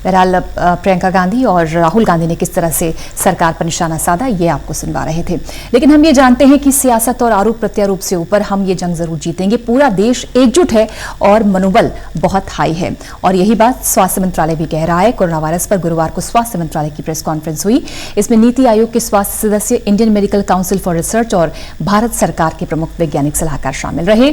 बहरहाल प्रियंका गांधी और राहुल गांधी ने किस तरह से सरकार पर निशाना साधा, ये आपको सुनवा रहे थे। लेकिन हम ये जानते हैं कि सियासत और आरोप प्रत्यारोप से ऊपर हम ये जंग जरूर जीतेंगे। पूरा देश एकजुट है और मनोबल बहुत हाई है, और यही बात स्वास्थ्य मंत्रालय भी कह रहा है। कोरोना वायरस पर गुरुवार को स्वास्थ्य मंत्रालय की प्रेस कॉन्फ्रेंस हुई। इसमें नीति आयोग के स्वास्थ्य सदस्य, Indian medical council for research और भारत सरकार के प्रमुख वैज्ञानिक सलाहकार शामिल रहे।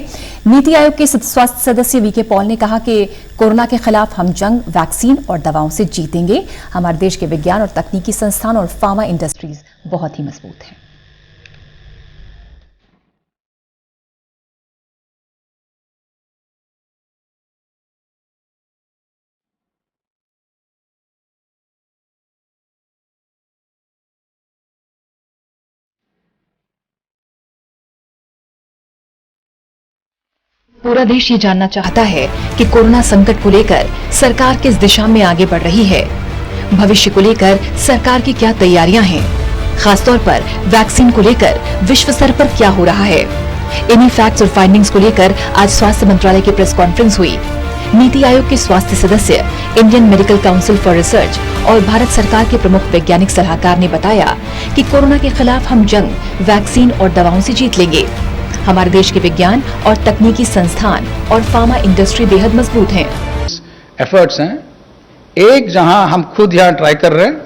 नीति आयोग के स्वास्थ्य सदस्य वीके पॉल ने कहा कि कोरोना के खिलाफ हम जंग वैक्सीन और दवाओं से जीतेंगे। हमारे देश के विज्ञान और तकनीकी संस्थान और फार्मा इंडस्ट्रीज बहुत ही मजबूत हैं। पूरा देश ये जानना चाहता है कि कोरोना संकट को लेकर सरकार किस दिशा में आगे बढ़ रही है। भविष्य को लेकर सरकार की क्या तैयारियां हैं, खासतौर पर वैक्सीन को लेकर विश्व स्तर पर क्या हो रहा है। इन्हीं फैक्ट्स और फाइंडिंग्स को लेकर आज स्वास्थ्य मंत्रालय की प्रेस कॉन्फ्रेंस हुई। नीति आयोग के स्वास्थ्य सदस्य, Indian medical council for research और भारत सरकार के प्रमुख वैज्ञानिक सलाहकार ने बताया कि कोरोना के खिलाफ हम जंग वैक्सीन और दवाओं से जीत लेंगे। हमारे देश के विज्ञान और तकनीकी संस्थान और फार्मा इंडस्ट्री बेहद मजबूत हैं। एफर्ट्स हैं, एक जहां हम खुद यहाँ ट्राई कर रहे हैं,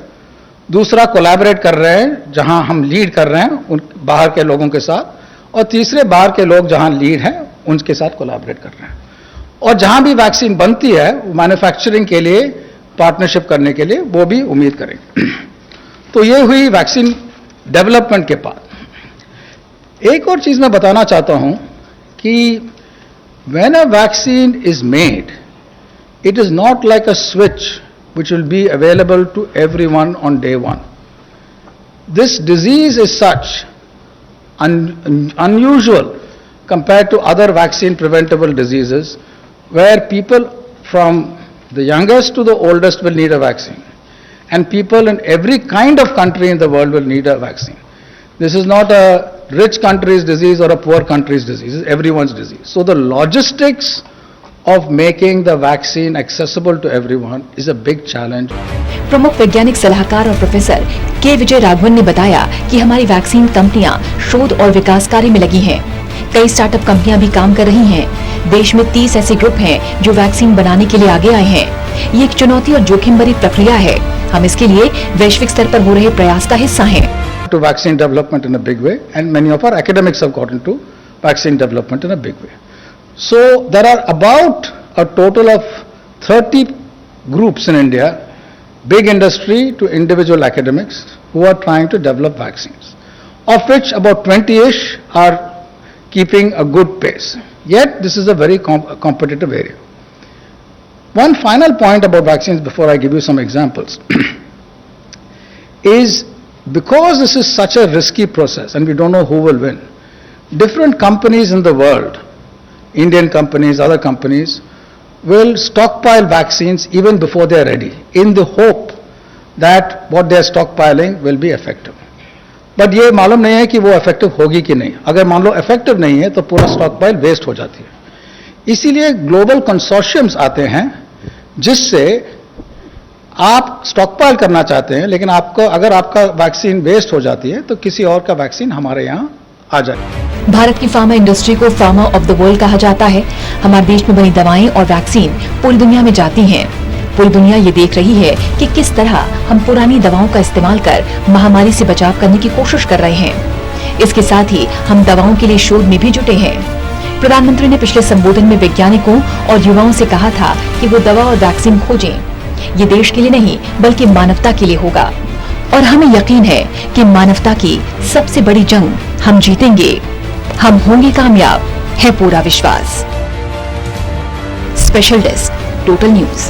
दूसरा कोलैबोरेट कर रहे हैं जहां हम लीड कर रहे हैं उन बाहर के लोगों के साथ, और तीसरे बाहर के लोग जहां लीड हैं उनके साथ कोलैबोरेट कर रहे हैं। और जहां भी वैक्सीन बनती है मैन्युफैक्चरिंग के लिए पार्टनरशिप करने के लिए वो भी उम्मीद करेंगे। तो ये हुई वैक्सीन डेवलपमेंट के बाद। एक और चीज मैं बताना चाहता हूं कि when a vaccine is made, it is not like a switch which will be available to everyone on day one. This disease is such unusual compared to other vaccine preventable diseases where people from the youngest to the oldest will need a vaccine, and people in every kind of country in the world will need a vaccine. This is not a rich country's disease or a poor country's disease, it's everyone's disease. So the logistics of making the vaccine accessible to everyone is a big challenge. प्रमुख वैज्ञानिक सलाहकार और professor के विजय राघवन ने बताया कि हमारी vaccine कंपनियां शोध और विकास कार्य में लगी हैं। कई स्टार्टअप कंपनियां भी काम कर रही हैं। देश में 30 ऐसे ग्रुप हैं जो वैक्सीन बनाने के लिए आगे आए हैं। ये एक चुनौती और जोखिम भरी प्रक्रिया है। हम इसके लिए वैश्विक स्तर पर हो रहे प्रयास का हिस्सा हैं। To vaccine development in a big way, and many of our academics have got into vaccine development in a big way. So there are about a total of 30 groups in India, big industry to individual academics, who are trying to develop vaccines, of which about 20-ish are keeping a good pace. Yet this is a very competitive area. One final point about vaccines before I give you some examples is because this is such a risky process and we don't know who will win, different companies in the world, Indian companies, other companies, will stockpile vaccines even before they are ready, in the hope that what they are stockpiling will be effective. But ये मालूम नहीं है कि वो effective होगी कि नहीं। अगर मान लो effective नहीं है तो पूरा stockpile waste हो जाती है। इसीलिए global consortiums आते हैं जिससे आप स्टॉकपाइल करना चाहते हैं, लेकिन आपको अगर आपका वैक्सीन वेस्ट हो जाती है तो किसी और का वैक्सीन हमारे यहाँ आ जाए। भारत की फार्मा इंडस्ट्री को फार्मा ऑफ द वर्ल्ड कहा जाता है। हमारे देश में बनी दवाएं और वैक्सीन पूरी दुनिया में जाती हैं। पूरी दुनिया ये देख रही है कि किस तरह हम पुरानी दवाओं का इस्तेमाल कर महामारी से बचाव करने की कोशिश कर रहे हैं। इसके साथ ही हम दवाओं के लिए शोध में भी जुटे हैं। प्रधानमंत्री ने पिछले संबोधन में वैज्ञानिकों और युवाओं से कहा था कि वो दवा और वैक्सीन खोजें। ये देश के लिए नहीं बल्कि मानवता के लिए होगा, और हमें यकीन है कि मानवता की सबसे बड़ी जंग हम जीतेंगे। हम होंगे कामयाब, है पूरा विश्वास। Special desk, total news.